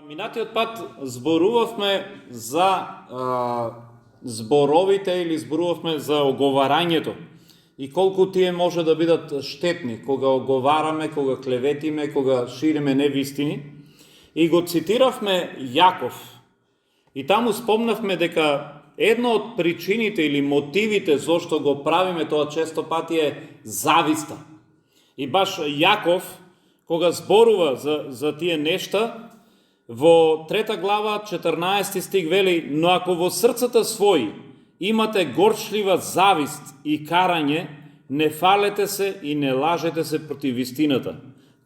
Минатиот пат зборувавме за зборовите или зборувавме за оговарањето и колку тие може да бидат штетни кога оговараме, кога клеветиме, кога шириме невистини. И го цитиравме Јаков. И таму спомнавме дека една од причините или мотивите зошто го правиме тоа често пати е зависта. И баш Јаков, кога зборува за тие нешта, во 3 глава, 14 стих вели: но ако во срцата своји имате горчлива завист и карање, не фалете се и не лажете се против вистината.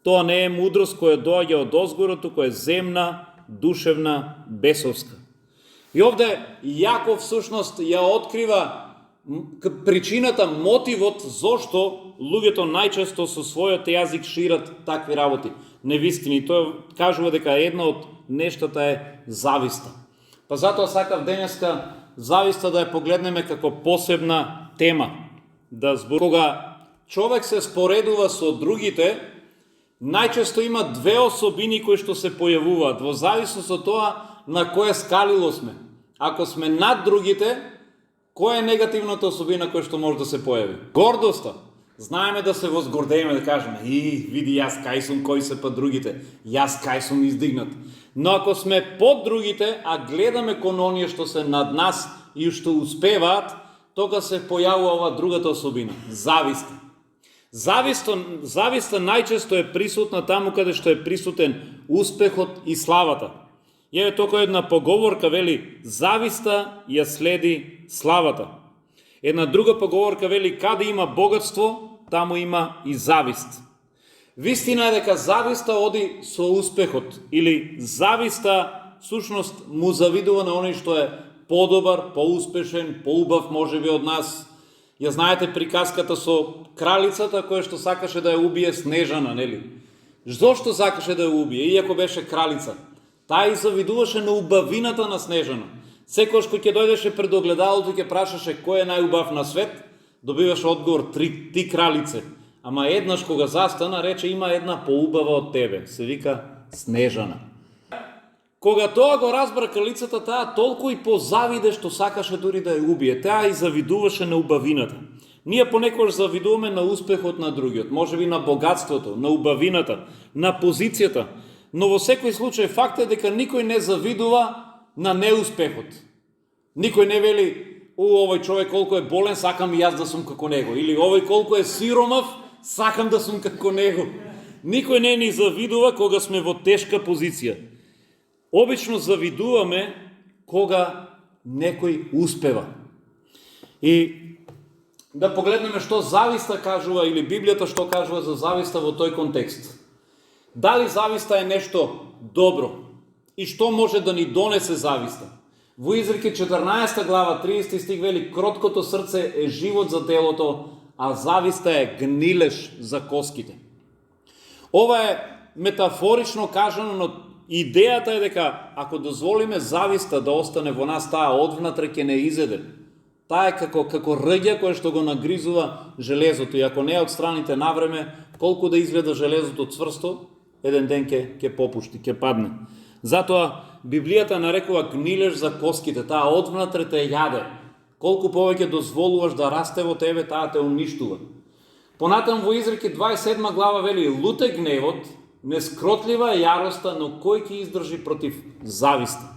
Тоа не е мудрост која доаѓа од озгоро, туку е земна, душевна, бесовска. И овде Јаков всушност ја открива причината, мотивот зошто луѓето најчесто со својот јазик шират такви работи, невистини. Тоа кажува дека една од нештата е зависта. Па затоа сакав денеска зависта да ја погледнеме како посебна тема. Кога човек се споредува со другите, најчесто има две особини кои што се појавуваат во зависност од тоа на кое скалило сме. Ако сме над другите, која е негативната особина која што може да се појави? Гордоста. Знаеме да се возгордееме, да кажеме: види, јас кај сум, кои се па другите, јас кај сум издигнат. Но ако сме под другите, а гледаме кон оние што се над нас и што успеваат, тога се појавува ова другата особина – зависта. Зависта најчесто е присутна таму каде што е присутен успехот и славата. И е тока една поговорка вели: зависта ја следи славата. Една друга поговорка вели: каде има богатство, таму има и завист. Вистина е дека зависта оди со успехот, или зависта всушност му завидува на оној што е подобар, поуспешен, поубав можеби од нас. Ја знаете приказката со кралицата која што сакаше да ја убие Снежана, нели? Зошто сакаше да ја убие, иако беше кралица? Таа и завидуваше на убавината на Снежана. Секојаш кој ќе дојдеше пред огледалото и ќе прашаше кој е најубав на свет, добиваше одговор: ти кралице. Ама еднаш кога застана, рече: има една поубава од тебе, се вика Снежана. Кога тоа го разбра кралицата, таа толку и позавиде што сакаше дури да ја убие. Таа и завидуваше на убавината. Ние понекогаш завидуваме на успехот на другиот, можеби на богатството, на убавината, на позицијата, но во секој случај факт е дека никој не завидува на неуспехот. Никој не вели: овој човек колку е болен, сакам и јас да сум како него. Или овој колку е сиромав, сакам да сум како него. Никој не ни завидува кога сме во тешка позиција. Обично завидуваме кога некој успева. И да погледнеме што зависта кажува, или Библијата што кажува за зависта во тој контекст. Дали зависта е нешто добро? И што може да ни донесе зависта? Во Изреки 14 глава 30 стих вели: кроткото срце е живот за телото, а зависта е гнилеж за коските. Ова е метафорично кажано, но идејата е дека ако дозволиме зависта да остане во нас, таа одвнатре ќе не изеде. Таа е како рѓа која што го нагризува железото, и ако не отстраните навреме, колку да изгледа железото цврсто, еден ден ќе попушти, ќе падне. Затоа Библијата нарекува гнилеж за коските, таа одвнатре те јаде. Колку повеќе дозволуваш да расте во тебе, таа те уништува. Понатам во Изреки 27 глава вели: лут е гневот, нескротлива е јароста, но кој ќе издржи против зависта?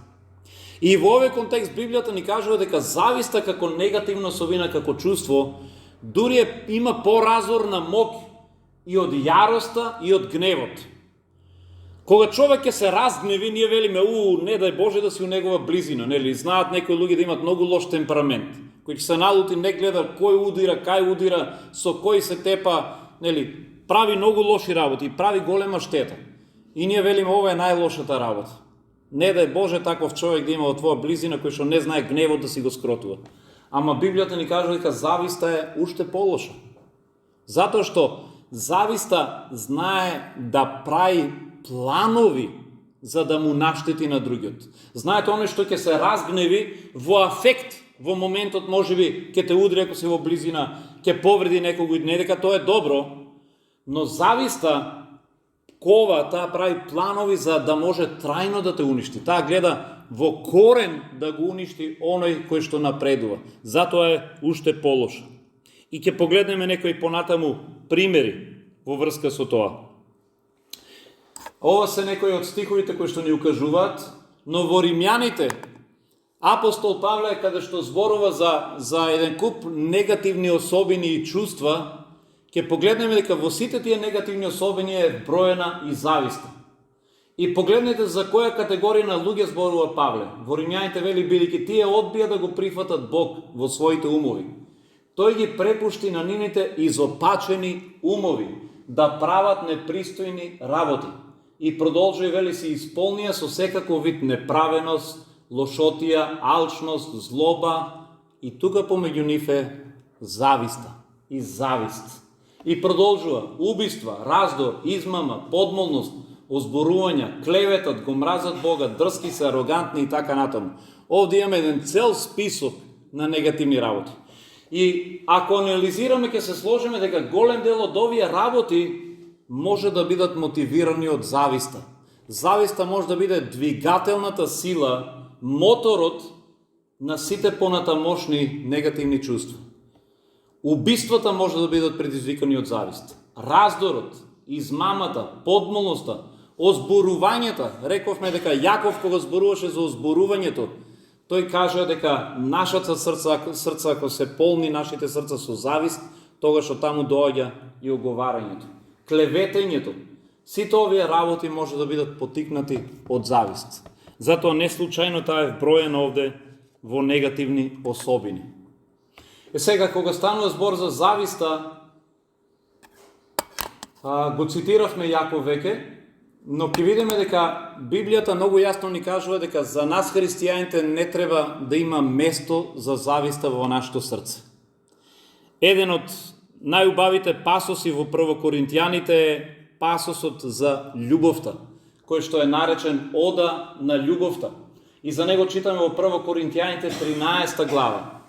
И во овој контекст Библијата ни кажува дека зависта како негативна особина, како чувство, дури има поразорна моќ и од јароста и од гневот. Кога човек ќе се разгневи, ние велиме: не дај Боже да си у негова близина, нели? Знаат некои луѓе да имат многу лош темперамент, кој ќе се налути, не гледа кој удира, кај удира, со кој се тепа, нели? Прави многу лоши работи и прави голема штета. И ние велиме: ова е најлошата работа. Не дај Боже таков човек да има во твоја близина кој што не знае гневот да си го скротува. Ама Библијата ни кажува дека зависта е уште полоша. Затоа што зависта знае да прави планови за да му наштети на другиот. Знаете, оно што ќе се разгневи во афект, во моментот можеби ќе те удри ако си во близина, ќе повреди некого, не дека тоа е добро, но зависта кова, таа прави планови за да може трајно да те уништи. Таа гледа во корен да го уништи оној кој што напредува. Затоа е уште полоша. И ќе погледнеме некои понатаму примери во врска со тоа. Ова се некои од стиховите кои што ни укажуваат, но во Римјаните апостол Павле, каде што зборува за еден куп негативни особини и чувства, ќе погледнеме дека во сите тие негативни особини е броена и зависта. И погледнете за која категорија на луѓе зборува Павле. Во Римјаните вели, бидејќи тие одбија да го прифатат Бог во своите умови, тој ги препушти на нивните изопачени умови да прават непристојни работи. И продолжува и вели, се исполнија со секаков вид неправеност, лошотија, алчност, злоба, и тука помеѓу нив е зависта и завист. И продолжува убиства, раздор, измама, подмолност, озборувања, клеветат, го мразат Бога, дрски се, арогантни и така натаму. Овде имаме еден цел список на негативни работи. И ако анализираме, ќе се сложиме дека голем дел од овие работи може да бидат мотивирани од зависта. Зависта може да биде двигателната сила, моторот на сите понатамошни негативни чувства. Убиствата може да бидат предизвикани од завист. Раздорот, измамата, подмолноста, озборувањата. Рековме дека Јаков кога зборуваше за озборувањето, тој кажа дека нашата срца ако се полни нашите срца со завист, тогаш од таму доаѓа и оговарањето. Клеветењето. Сите овие работи може да бидат потикнати од завист. Затоа не случајно таа е вброена овде во негативни особини. Сега, кога станува збор за зависта, го цитиравме Јаков веќе, но ќе видиме дека Библијата многу јасно ни кажува дека за нас христијаните не треба да има место за зависта во нашето срце. Еден од најубавите пасоси во Прво Коринтијаните е пасосот за љубовта, кој што е наречен Ода на љубовта. И за него читаме во Прво Коринтијаните 13 глава.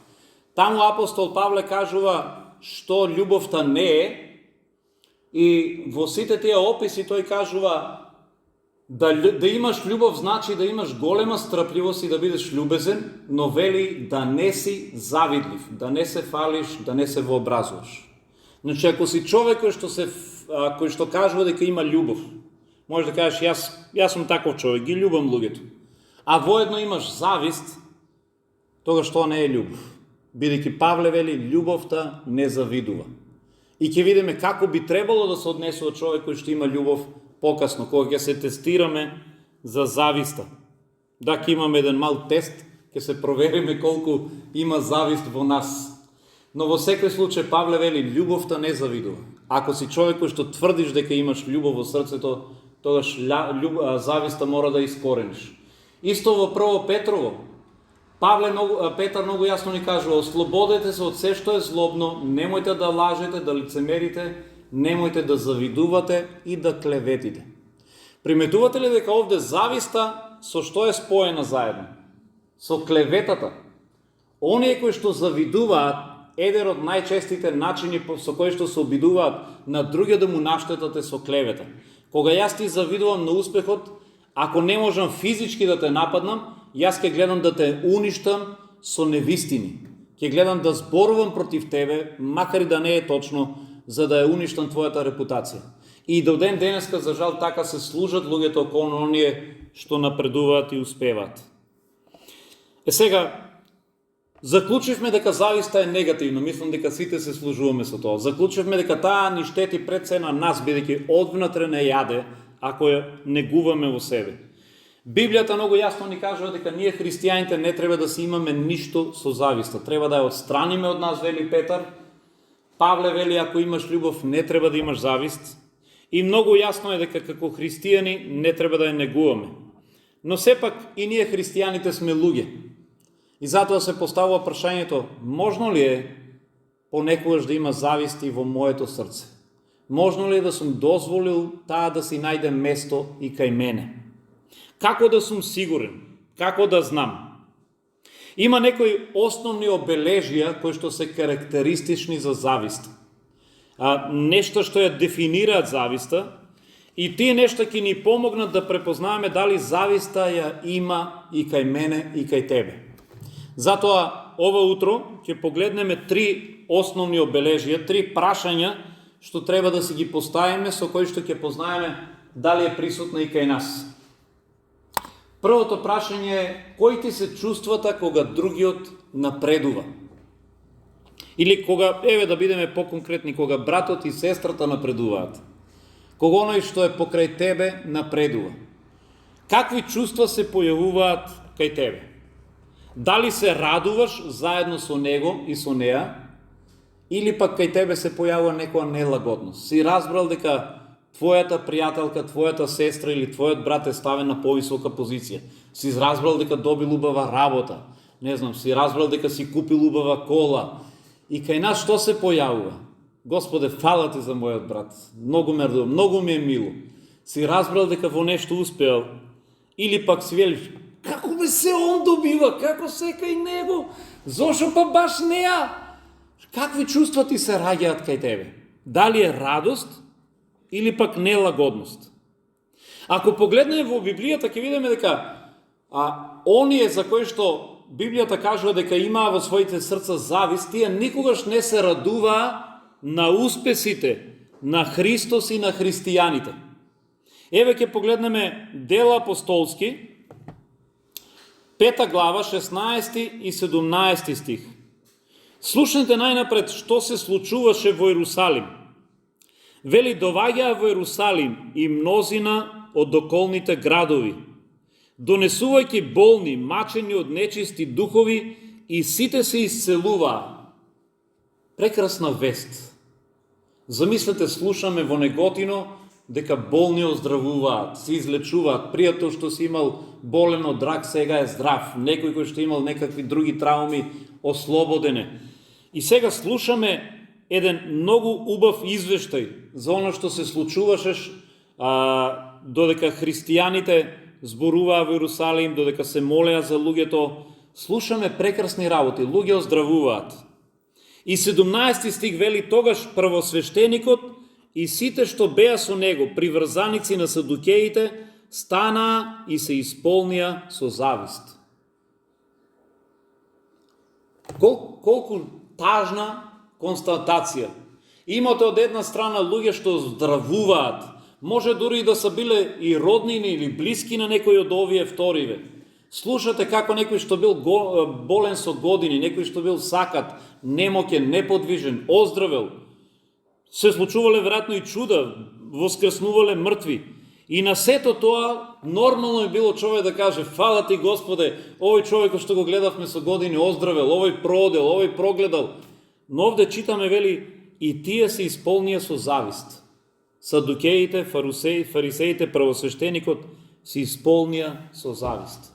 Таму апостол Павле кажува што љубовта не е, и во сите тие описи тој кажува да имаш љубов значи да имаш голема страпливост и да бидеш љубезен, но вели да не си завидлив, да не се фалиш, да не се вообразуваш. Значи, ако си човек кој што кажува дека има љубов, може да кажеш јас сум таков човек, ги љубам луѓето. А воедно имаш завист, тогаш тоа не е љубов. Бидејќи Павле вели љубовта не завидува. И ќе видиме како би требало да се однесува човек кој што има љубов покасно, кога ќе се тестираме за зависта. Да, ќе имаме еден мал тест, ќе се провериме колку има завист во нас. Но во секој случај Павле вели љубовта не завидува. Ако си човек кој што тврдиш дека имаш љубов во срцето, тогаш зависта мора да искорениш. Исто во Прво Петрово, Петар многу јасно ни кажува: ослободете се од се што е злобно, немојте да лажете, да лицемерите, немојте да завидувате и да клеветите. Приметувате ли дека овде зависта со што е споена заедно? Со клеветата. Оние кои што завидуваат, еден од најчестите начини со кои што се обидуваат на други да му наштетат е со клевета. Кога јас ти завидувам на успехот, ако не можам физички да те нападнам, јас ќе гледам да те уништам со невистини. Ќе гледам да зборувам против тебе, макар и да не е точно, за да ја уништам твојата репутација. И до ден денеска, за жал, така се служат луѓето околу оние што напредуваат и успеваат. Сега, заклучивме дека зависта е негативно, мислам дека сите се служуваме со тоа. Заклучивме дека таа ни штети пред се на нас, бидејќи одвнатре не јаде, ако ја негуваме во себе. Библијата многу јасно ни кажува дека ние христијаните не треба да си имаме ништо со зависта. Треба да ја отстраниме од нас, вели Петар. Павле вели, ако имаш љубов, не треба да имаш завист. И многу јасно е дека како христијани не треба да ја негуваме. Но сепак и ние христијаните сме луѓе. И затоа се поставува прашањето: можно ли е понекогаш да има завист и во моето срце? Можно ли е да сум дозволил таа да си најде место и кај мене? Како да сум сигурен? Како да знам? Има некои основни обележија кои што се карактеристични за завист. Нешто што ја дефинираат зависта, и тие нешта ќе ни помогнат да препознаваме дали зависта ја има и кај мене и кај тебе. Затоа ова утро ќе погледнеме 3 основни обележија, 3 прашања што треба да си ги поставиме, со кои што ќе познаеме дали е присутна и кај нас. Првото прашање е: кои ти се чувствата кога другиот напредува? Или кога, еве да бидеме по-конкретни, кога братот и сестрата напредуваат? Кога оној што е покрај тебе напредува? Какви чувства се појавуваат кај тебе? Дали се радуваш заедно со него и со неа, или пак кај тебе се појавува некоја нелагодност? Си разбрал дека твојата пријателка, твојата сестра или твојот брат е ставен на повисока позиција? Си разбрал дека добил убава работа? Не знам, си разбрал дека си купил убава кола? И кај нас што се појавува? Господе, фала ти за мојот брат. Многу ме радува, многу ми е мило. Си разбрал дека во нешто успеал? Или пак си велиш: како бе се он добива? Како се кај него? Зошо па баш неа? Какви чувства ти се раѓаат кај тебе? Дали е радост или пак нелагодност? Ако погледнеме во Библијата, ќе видиме дека оние за кои што Библијата кажува дека имаа во своите срца завист, тие никогаш не се радуваа на успесите на Христос и на христијаните. Еве ќе погледнеме Дела апостолски, 5 глава, 16 и 17 стих. Слушнете најнапред што се случуваше во Ерусалим. Вели: доваѓаа во Ерусалим и мнозина од околните градови, донесувајќи болни, мачени од нечисти духови, и сите се исцелуваа. Прекрасна вест. Замислете, слушаме во Неготино дека болни оздравуваат, се излечуваат, пријател што си имал болен од рак сега е здрав, некој кој што имал некакви други трауми ослободене. И сега слушаме еден многу убав извештај за оно што се случуваше додека христијаните зборуваа во Ерусалим, додека се молеа за луѓето. Слушаме прекрасни работи, луѓе оздравуваат. И 17 стих вели: тогаш првосвештеникот и сите што беа со него, приврзаници на садукеите, станаа и се исполнија со завист. Колку тажна констатација. Имате од една страна луѓе што здравуваат, може дури и да се биле и роднини или блиски на некој од овие вториве. Слушате како некој што бил болен со години, некој што бил сакат, немокен, неподвижен, оздравел. Се случувале веројатно и чуда, воскреснувале мртви. И на сето тоа нормално е било човек да каже: фала ти Господе, овој човек што го гледавме со години оздравел, овој проодел, овој прогледал. Но овде читаме, вели: и тие се исполнија со завист. Садукеите, фарисеите, првосвештеникот се исполнија со завист.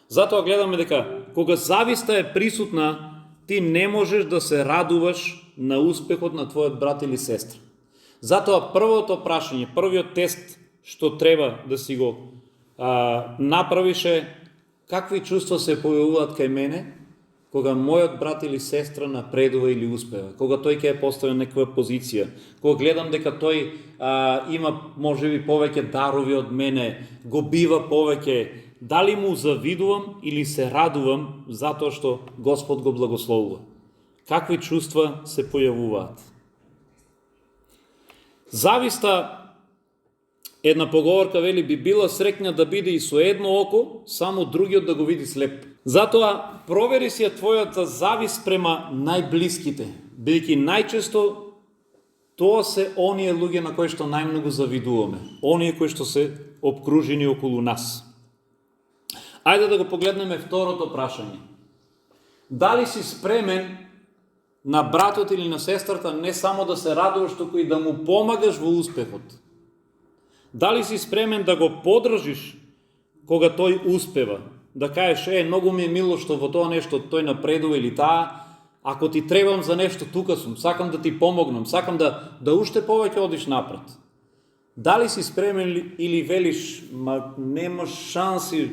Затоа гледаме дека кога зависта е присутна, ти не можеш да се радуваш на успехот на твојот брат или сестра. Затоа првото прашање, првиот тест што треба да си го направиш е: какви чувства се појавуваат кај мене кога мојот брат или сестра напредува или успева, кога тој ќе е поставен некаква позиција, кога гледам дека тој има можеби повеќе дарови од мене, го бива повеќе, дали му завидувам или се радувам затоа што Господ го благословува? Какви чувства се појавуваат? Зависта, една поговорка вели, би била среќна да биде и со едно око, само другиот да го види слеп. Затоа провери си ја твојата завист према најблиските, бидејќи најчесто тоа се оние луѓе на кои што најмногу завидуваме, оние кои што се обкружени околу нас. Ајде да го погледнеме второто прашање. Дали си спремен на братот или на сестрата не само да се радуваш, туку и да му помагаш во успехот? Дали си спремен да го подржиш кога тој успева? Да кажеш: многу ми е мило што во тоа нешто тој напредува, или таа, ако ти требам за нешто, тука сум, сакам да ти помогнам, сакам да уште повеќе одиш напред. Дали си спремен или велиш, нема шанси,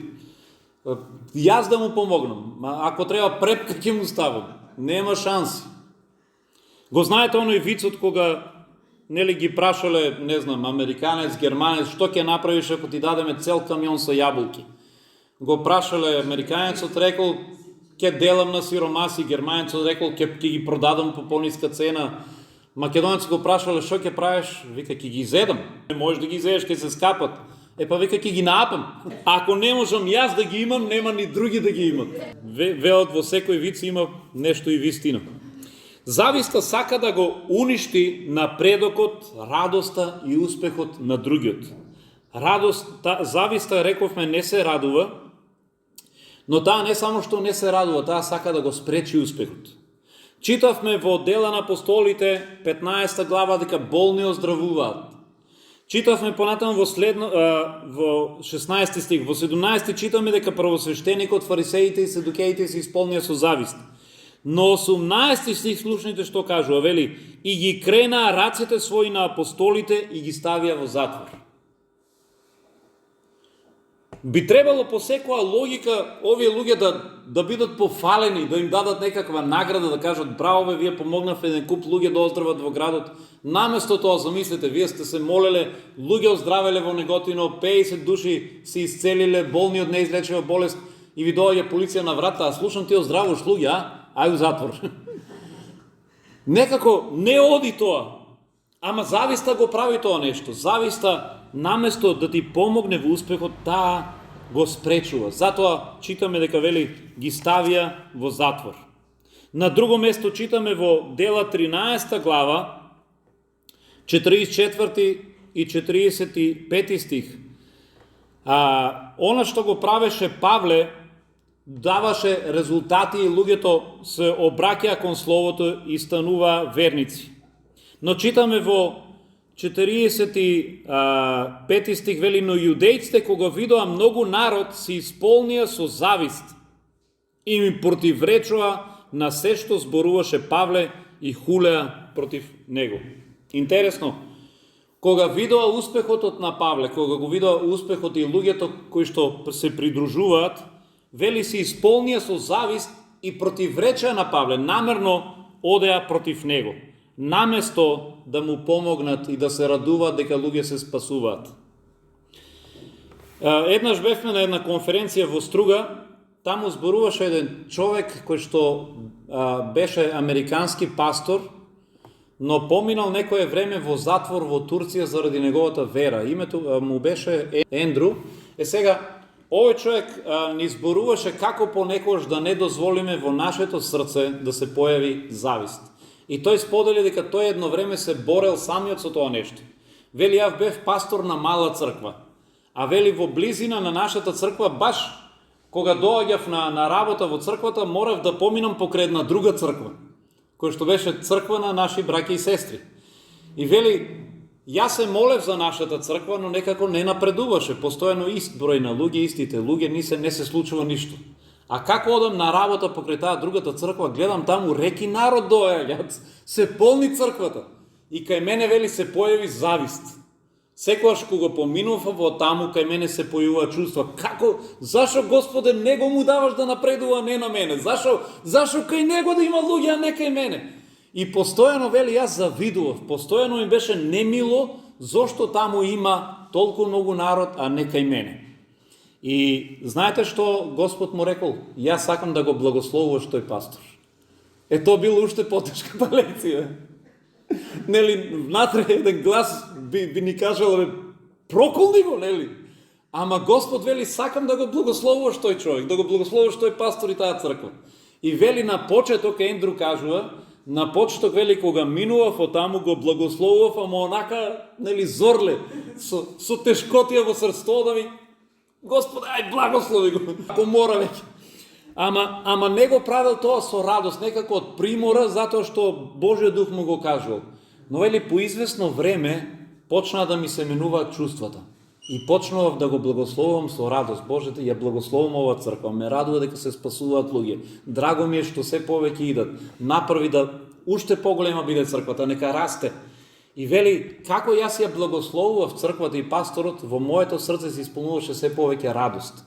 јас да му помогнам, ако треба препка ќе му ставам, нема шанси. Го знаете оној вицот кога нели ги прашале, не знам, американец, германец, што ќе направиш ако ти дадеме цел камион со јаболки? Го прашале американецот, рекол, ќе делам на сиромаси, германецот рекол, ќе ги продадам по пониска цена. Македонецот го прашале, што ќе правиш? Вика, ќе ги изедам. Не можеш да ги изедеш, ќе се скапат. Па вика, ќе ги наапам. Ако не можам јас да ги имам, нема ни други да ги имат. Велат во секој виц има нешто и вистина. Зависта сака да го уништи напредокот, радоста и успехот на другиот. Зависта, рековме, не се радува, но таа не само што не се радува, таа сака да го спречи успехот. Читавме во Дела на апостолите, 15 глава, дека болни оздравуваат. Читавме понатаму во 16 стих, во 17 читаме дека првосвештеникот, фарисеите и седукеите се исполнија со завист. Но 18 стих слушните што кажува, вели, и ги кренаа рацете своји на апостолите и ги ставија во затвор. Би требало по секоја логика овие луѓе да бидат пофалени, да им дадат некаква награда, да кажат браво бе, вие помогнавте еден куп луѓе да оздрават во градот. Наместо тоа, замислете, вие сте се молеле, луѓе оздравеле во Неготино, 50 души се исцелиле, болни од неизлечива болест и ви доаѓа полиција на врата, а слушам ти оздравуваш луѓе, ај у затвор. Некако не оди тоа. Ама зависта го прави тоа нешто. Зависта наместо да ти помогне во успехот, таа го спречува. Затоа читаме дека вели ги ставија во затвор. На друго место читаме во Дела 13 глава 44 и 45 стих. Она што го правеше Павле даваше резултати и луѓето се обраќаа кон словото и станува верници. Но читаме во 45 стих вели, но јудејците кога видоа многу народ се исполнија со завист и ми противречува на се што зборуваше Павле и хулеа против него. Интересно, кога видоа успехот на Павле, кога го видоа успехот и луѓето кои што се придружуваат, вели се исполнија со завист и противречеа на Павле, намерно одеа против него, наместо да му помогнат и да се радуваат дека луѓе се спасуваат. Еднаш бевме на една конференција во Струга, таму зборуваше еден човек кој што беше американски пастор, но поминал некое време во затвор во Турција заради неговата вера. Името му беше Ендру. Сега, овој човек ни зборуваше како понекогаш да не дозволиме во нашето срце да се појави завист. И тој сподели дека тој едно време се борел самиот со тоа нешто. Вели, јав бев пастор на мала црква, а вели во близина на нашата црква, баш кога доаѓав на работа во црквата, морав да поминам покрај една друга црква, која што беше црква на наши браќа и сестри. И вели, јас се молев за нашата црква, но некако не напредуваше, постојано ист број на луѓе, истите луѓе, не се случува ништо. А како одам на работа покрај таа другата црква, гледам таму реки народ доаѓаат, се полни црквата. И кај мене, вели, се појави завист. Секогаш кога поминував во таму, кај мене се појавува чувства. Како? Зашо, Господе, него му даваш да напредува, не на мене? Зашо кај него да има луѓе, а не кај мене? И постојано, вели, јас завидував. Постојано ми беше немило, зошто таму има толку многу народ, а не кај мене. И знаете што Господ му рекол? Јас сакам да го благословуваш тој пастор. Тоа било уште потешката лекција. Нели, внатре еден глас би ни кажал, проколни го, нели? Ама Господ вели, сакам да го благословуваш тој човек, да го благословуваш тој пастор и таа црква. И вели на почеток, Ендру кажува, на почеток, вели, кога минував од таму, го благословував, ама онака, нели, зорле, со тешкотија во срцето да ми, Господе, ај благослови го, ако мора веќе. Ама не го правил тоа со радост, некако од примора, затоа што Божиот дух му го кажувал. Но вели, по известно време почнаа да ми се менуваат чувствата. И почнував да го благословувам со радост. Боже, ја благословувам ова црква, ме радува дека се спасуваат луѓе. Драго ми е што се повеќе идат. Направи да уште поголема биде црквата, нека расте. И вели, како јас ја благословував црквата и пасторот, во моето срце се исполнуваше се повеќе радост.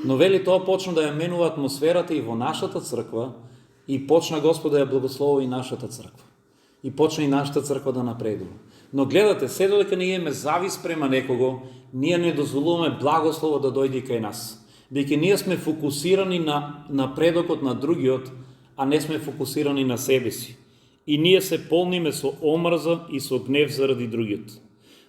Но вели, тоа почна да ја менува атмосферата и во нашата црква, и почна Господ да ја благословува и нашата црква. И почна и нашата црква да напредува. Но гледате, се додека ние имаме завис према некого, ние не дозволуваме благослово да дојде кај нас. Бидејќи ние сме фокусирани на напредокот на другиот, а не сме фокусирани на себе си. И ние се полниме со омрза и со гнев заради другиот.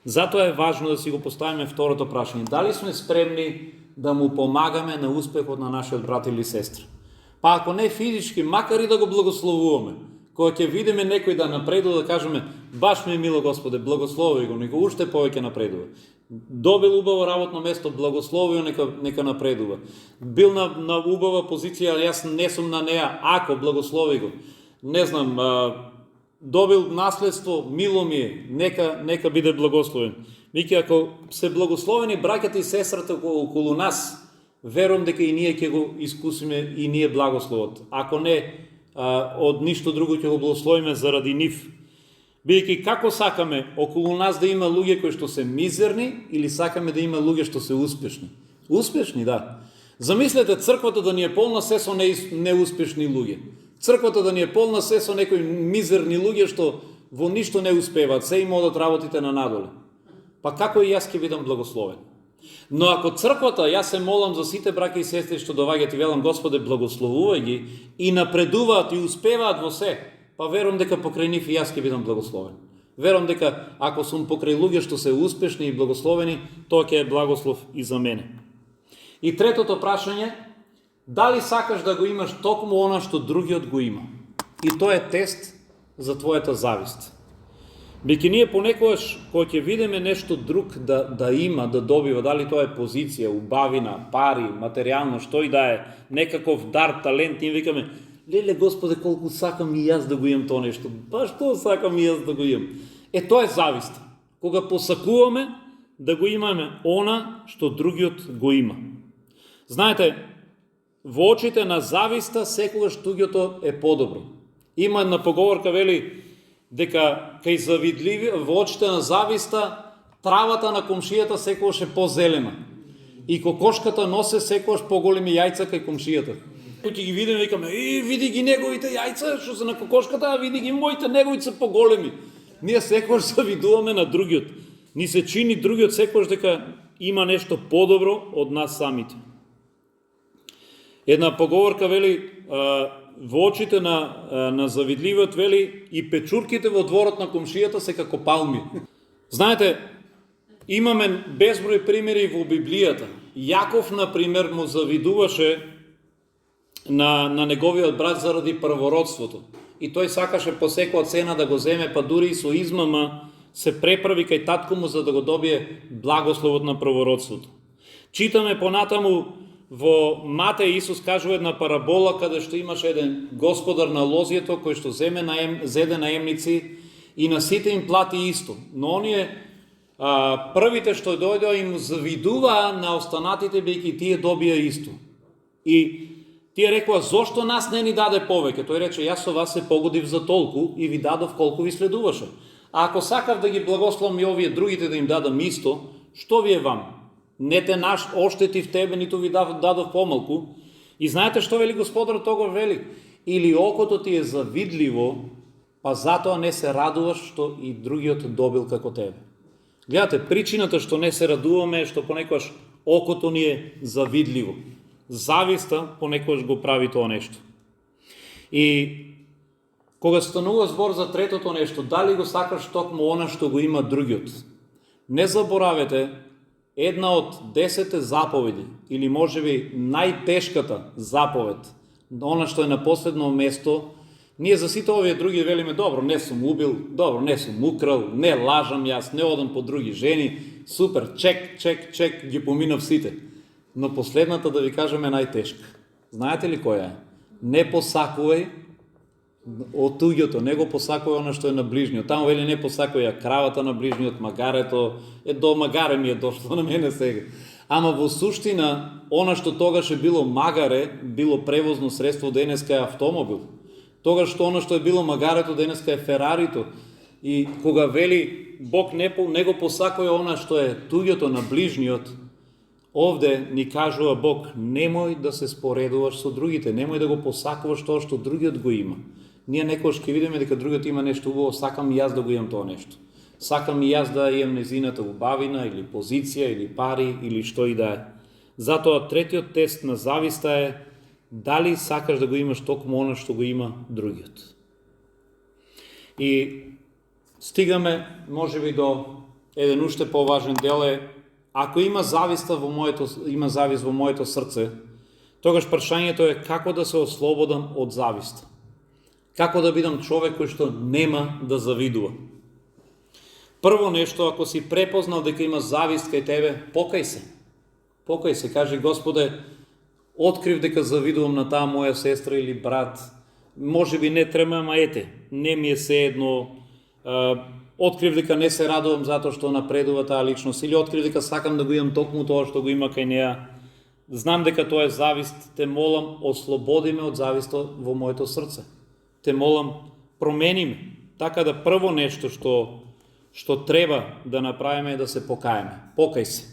Затоа е важно да си го поставиме второто прашање. Дали сме спремни да му помагаме на успехот на нашиот брат или сестра? Па ако не физички, макар и да го благословуваме, кога ќе видиме некој да напредува, да кажеме, баш ми е мило Господе, благослови го, него уште повеќе напредува. Добил убаво работно место, благослови го, нека напредува. Бил на убава позиција, јас не сум на неа, ако благослови го. Не знам, добил наследство, мило ми е, нека биде благословен. Вики, ако се благословени браќата и сестрата околу нас, верувам дека и ние ќе го искусиме и ние благословот. Ако не, од ништо друго ќе го благословиме заради нив. Бидејќи како сакаме околу нас да има луѓе кои што се мизерни или сакаме да има луѓе што се успешни? Успешни, да. Замислете црквата да ни е полна се со неуспешни луѓе. Црквата да ни е полна се со некои мизерни луѓе што во ништо не успеваат, се им одат работите на надоле. Па како и јас ќе бидам благословен? Но ако црквата, јас се молам за сите браќа и сестри што доаѓаат и велам, Господе, благословувај ги и напредуваат и успеваат во се, па верувам дека покрај нив и јас ќе бидам благословен. Верувам дека ако сум покрај луѓе што се успешни и благословени, тоа ќе е благослов и за мене. И третото прашање, дали сакаш да го имаш токму она што другиот го има? И тоа е тест за твојата завист. Бејќи ние понекогаш, кога ќе видиме нешто друг да има, да добива, дали тоа е позиција, убавина, пари, материјално, што и да е, некаков дар, талент, им викаме, леле Господе, колку сакам и јас да го имам тоа нешто, баш тоа сакам и јас да го имам. Тоа е завист. Кога посакуваме да го имаме она што другиот го има. Знаете, во очите на зависта секогаш туѓото е подобро. Има една поговорка, вели, дека кај завидливи, во очите на зависта, травата на комшијата секогаш е позелена. И кокошката носе секогаш поголеми јајца кај комшијата. Кој ќе ги видиме, викаме, види ги неговите јајца, што се на кокошката, а види ги моите, неговите се поголеми. Ние секогаш завидуваме на другиот. Ни се чини другиот секогаш дека има нешто подобро од нас самите. Една поговорка вели, во очите на завидливиот, вели, и печурките во дворот на комшијата се како палми. Знаете, имаме безброј примери во Библијата. Јаков, например, му завидуваше на неговиот брат заради првородството. И тој сакаше по секоја цена да го земе, па дури и со измама се преправи кај татко му за да го добие благословот на првородството. Читаме понатаму во Матеј, Исус кажува една парабола каде што имаше еден господар на лозието кој што зеде наемници и на сите им плати исто. Но оние првите што дојдоа им завидуваа на останатите бидејќи тие добија исто. И тие рекоа, зошто нас не ни даде повеќе? Тој рече, јас со вас се погодив за толку и ви дадов колку ви следуваше. А ако сакав да ги благословам и овие другите да им дадам исто, што ви е вам? Не те наш оштетив тебе, ниту ви дадов помалку. И знаете што вели Господарот тогаш вели? Или окото ти е завидливо, па затоа не се радуваш што и другиот добил како тебе. Гледате, причината што не се радуваме е што понекогаш окото ни е завидливо. Зависта понекогаш го прави тоа нешто. И кога станува збор за третото нешто, дали го сакаш токму она што го има другиот? Не заборавете, една од 10 заповеди, или можеби најтешката заповед, она што е на последно место, ние за сите овие други велиме, добро, не сум убил, добро, не сум украл, не лажам јас, не одам по други жени, супер, чек, ги поминав сите. Но последната, да ви кажем, е најтешка. Знаете ли која е? Не посакувај од туѓото, не го посакувај оно што е на ближниот. Таму вели не посакувај ја кравата на ближниот, магарето, до магаре ми е дошло на мене сега. Ама во суштина, она што тогаш е било магаре, било превозно средство, денеска е автомобил. Тогаш што оно што е било магарето, денеска е Ферарито. И кога вели Бог не го посакува она што е туѓото на ближниот, овде ни кажува Бог, немој да се споредуваш со другите, немој да го посакуваш тоа што другиот го има. Ние некојаш ќе видиме дека другиот има нешто убаво, сакам и јас да го имам тоа нешто. Сакам и јас да имам незината убавина, или позиција, или пари, или што и да е. Затоа третиот тест на зависта е дали сакаш да го имаш токму она што го има другиот. И стигаме, можеби, до еден уште поважен дел е, ако има завист во моето срце, тогаш прашањето е како да се ослободам од завист. Како да бидам човек кој што нема да завидува. Прво нешто, ако си препознал дека има завист кај тебе, покај се. Покај се, кажи, Господе, открив дека завидувам на таа моја сестра или брат. Можеби не треба, ама ете, не ми е се едно. Открив дека не се радувам затоа што напредува таа личност, или открив дека сакам да го имам токму тоа што го има кај неа. Знам дека тоа е завист, те молам, ослободи ме од зависта во моето срце. Те молам, промени ме. Така да прво нешто што треба да направиме е да се покаеме. Покај се.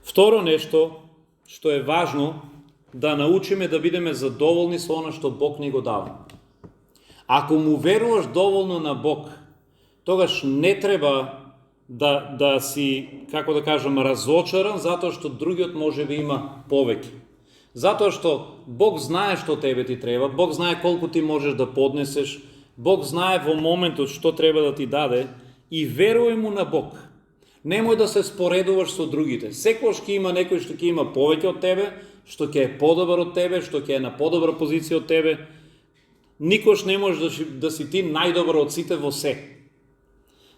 Второ нешто што е важно, да научиме да бидеме задоволни со она што Бог ни го дава. Ако му веруваш доволно на Бог, тогаш не треба да си, како да кажам, разочаран затоа што другиот може би има повеќе. Затоа што Бог знае што тебе ти треба, Бог знае колку ти можеш да поднесеш, Бог знае во моментот што треба да ти даде и веруј му на Бог. Немој да се споредуваш со другите. Секогаш ќе има некој што ќе има повеќе од тебе, што ќе е подобар од тебе, што ќе е на подобра позиција од тебе. Никош не можеш да си ти најдобар од сите во се.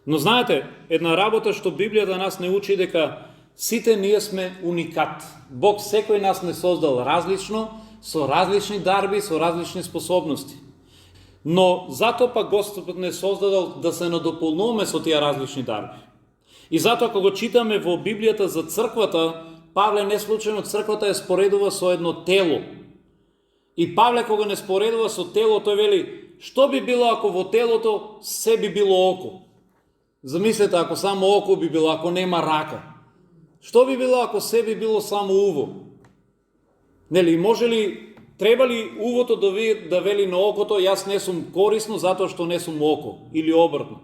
Но знаете, една работа што Библијата нас не учи дека сите ние сме уникат. Бог секој нас не создал различно, со различни дарби, со различни способности. Но затоа пак Господ не создадал да се надополнуваме со тие различни дарби. И затоа кога го читаме во Библијата за црквата, Павле не случајно црквата е споредува со едно тело. И Павле кога не споредува со тело, тој вели, што би било ако во телото се би било око? Замислете, ако само око би било, ако нема рака. Што би било ако се би било само уво? Нели, може ли, треба ли увото да вели на окото, јас не сум корисно затоа што не сум око, или обртно?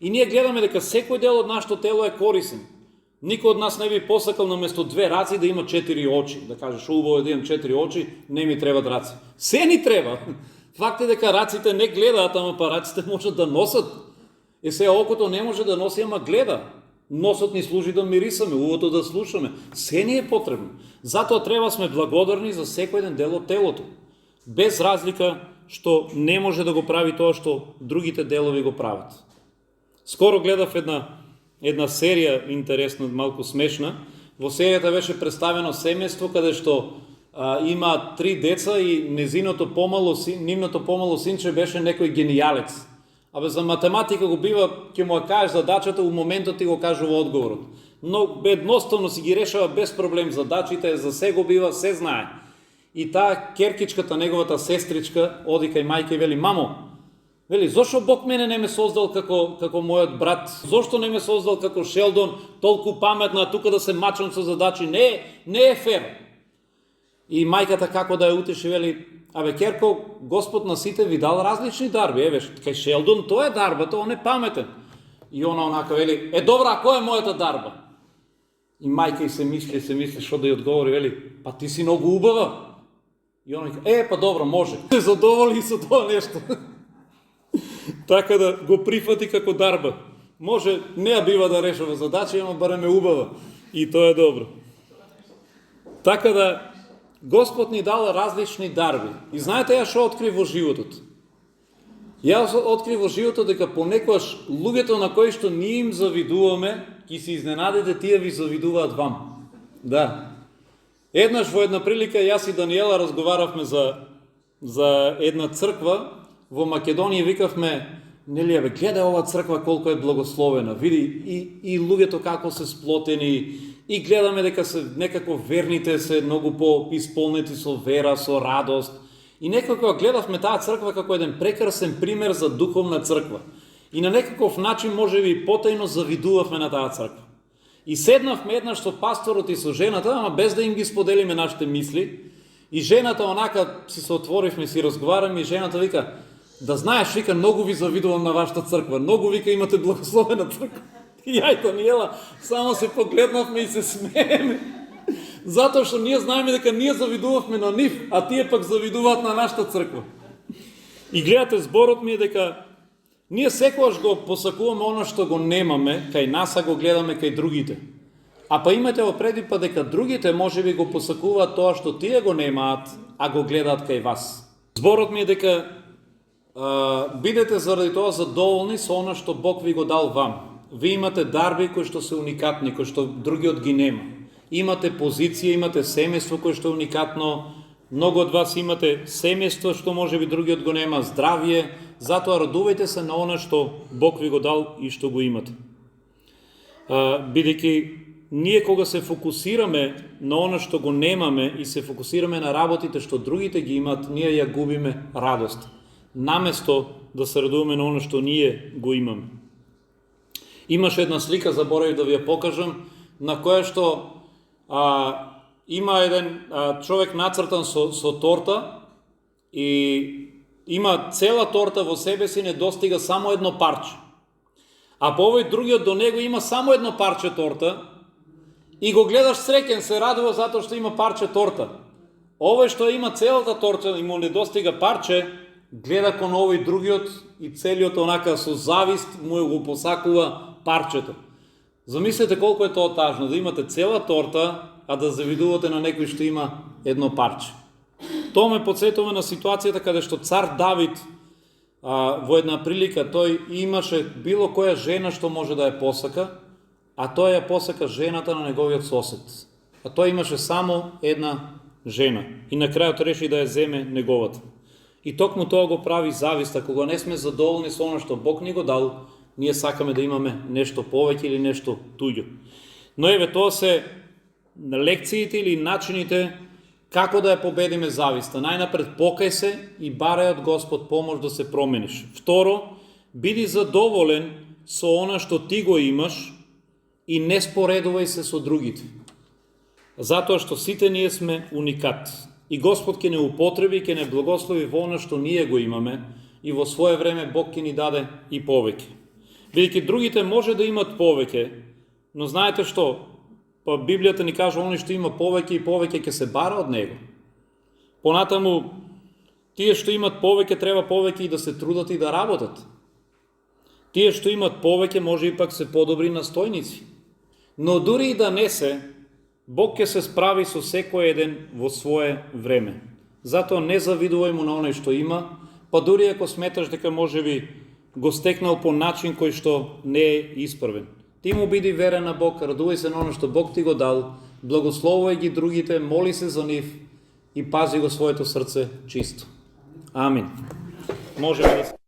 И ние гледаме дека секој дел од нашето тело е корисен. Никој од нас не би посакал наместо 2 раци да има 4 очи. Да кажеш, убаво е да имам 4 очи, не ми требат раци. Се ни треба. Факт е дека раците не гледаат, ама па раците можат да носат. Се окото не може да носи, ама гледа. Носот ни служи да мирисаме, увото да слушаме. Се ни е потребно. Затоа треба сме благодарни за секој еден дел од телото. Без разлика што не може да го прави тоа што другите делови го прават. Скоро гледав една серија, интересна, малку смешна. Во серијата беше представено семејство каде што има 3 деца и нивното помало синче беше некој генијалец. Абе за математика го бива, ќе му ја кажеш задачата, у моментот ти го кажува одговорот. Но едноставно си ги решава без проблем задачите, за се го бива, се знае. И таа керкичката, неговата сестричка, оди кај мајка и вели, мамо, вели, зошто Бог мене не ме создал како мојот брат? Зошто не ме создал како Шелдон, толку паметна, тука да се мачам со задачи? Не е фер. И мајката како да ја утеши, вели, абе керко, Господ на сите ви дал различни дарби. Еве, кај Шелдон тоа е дарбата, он е паметен. И она онака вели, добра, која е мојата дарба? И мајка и се мисли што да ја одговори, вели, па ти си многу убава. И она вика, па добро, може. Се задоволи со тоа нешто. Така да го прифати како дарба. Може, не ја бива да решава задача, ама барем е убава. И тоа е добро. Така да, Господ ни дал различни дарби. И знаете ја што открив во животот? Јас открив во животот дека понекогаш луѓето на кои што ние им завидуваме, ќе се изненадите, тие ви завидуваат вам. Да. Еднаш во една прилика јас и Даниела разговаравме за една црква во Македонија, викавме, нели, бе, гледај ова црква колку е благословена. Види и луѓето како се сплотени, и гледаме дека се некако верните се многу по-исполнети со вера, со радост. И некако гледавме таа црква како еден прекрасен пример за духовна црква. И на некаков начин можеби потајно завидувавме на таа црква. И седнавме еднаш со пасторот и со жената, ама без да им ги споделиме нашите мисли. И жената онака си се отворивме, си разговараме и жената вика: да знаеш, вика, многу ви завидувам на вашата црква, многу, вика, имате благословена црква. И ја и Таниела само се погледнавме и се смееме. Затоа што ние знаеме дека ние завидувавме на нив, а тие пак завидуваат на нашата црква. И гледате, зборот ми е дека ние секогаш го посакуваме оно што го немаме кај нас, а го гледаме кај другите. А па имате опреди па дека другите можеби го посакуваат тоа што тие го немаат, а го гледаат кај вас. Зборот ми е дека бидете заради тоа задоволни со оно што Бог ви го дал вам. Ви имате дарби кои што се уникатни, кои што другиот ги нема. Имате позиција, имате семејство кое што е уникатно. Многу од вас имате семејство што можеби другиот го нема, здравје. Затоа радувајте се на оно што Бог ви го дал и што го имате. Бидејќи ние кога се фокусираме на оно што го немаме и се фокусираме на работите што другите ги имат, ние ја губиме радост. Наместо да се радуваме на оно што ние го имаме. Имаше една слика, заборавив да ви ја покажам, на која што има еден човек нацртан со торта и има цела торта во себе си, не достига само едно парче. А по овој другиот до него има само едно парче торта и го гледаш среќен, се радува затоа што има парче торта. Овој што има целата торта и му не достига парче, гледа кон овој другиот и целиот онака со завист му го посакува парчето. Замислете колку е тоа тажно, да имате цела торта, а да завидувате на некој што има едно парче. Тоа ме потсетува на ситуацијата каде што цар Давид во една прилика тој имаше било која жена што може да ја посака, а тој ја посака жената на неговиот сосед. А тој имаше само една жена и на крајот реши да ја земе неговата. И токму тоа го прави зависта, кога не сме задоволни со оно што Бог ни го дал, ние сакаме да имаме нешто повеќе или нешто туѓо. Но еве, тоа се лекциите или начините како да ја победиме зависта. Најнапред покај се и барај од Господ помош да се промениш. Второ, биди задоволен со она што ти го имаш и не споредувај се со другите. Затоа што сите ние сме уникат. И Господ ќе не употреби, ќе не благослови во она што ние го имаме и во свое време Бог ќе ни даде и повеќе. Бидејќи другите може да имат повеќе, но знаете што? Па Библијата ни кажа, оној што има повеќе и повеќе ќе се бара од него. Понатаму, тие што имат повеќе треба повеќе и да се трудат и да работат. Тие што имат повеќе може и пак се подобри настојници. Но дури и да не се, Бог ќе се справи со секој еден во свое време. Затоа не завидувај му на оној што има, па дури ако сметаш дека можеби го стекнал по начин кој што не е исправен. Ти му биди верен на Бог, радувај се на оно што Бог ти го дал, благословувај ги другите, моли се за нив и пази го своето срце чисто. Амин. Можеме да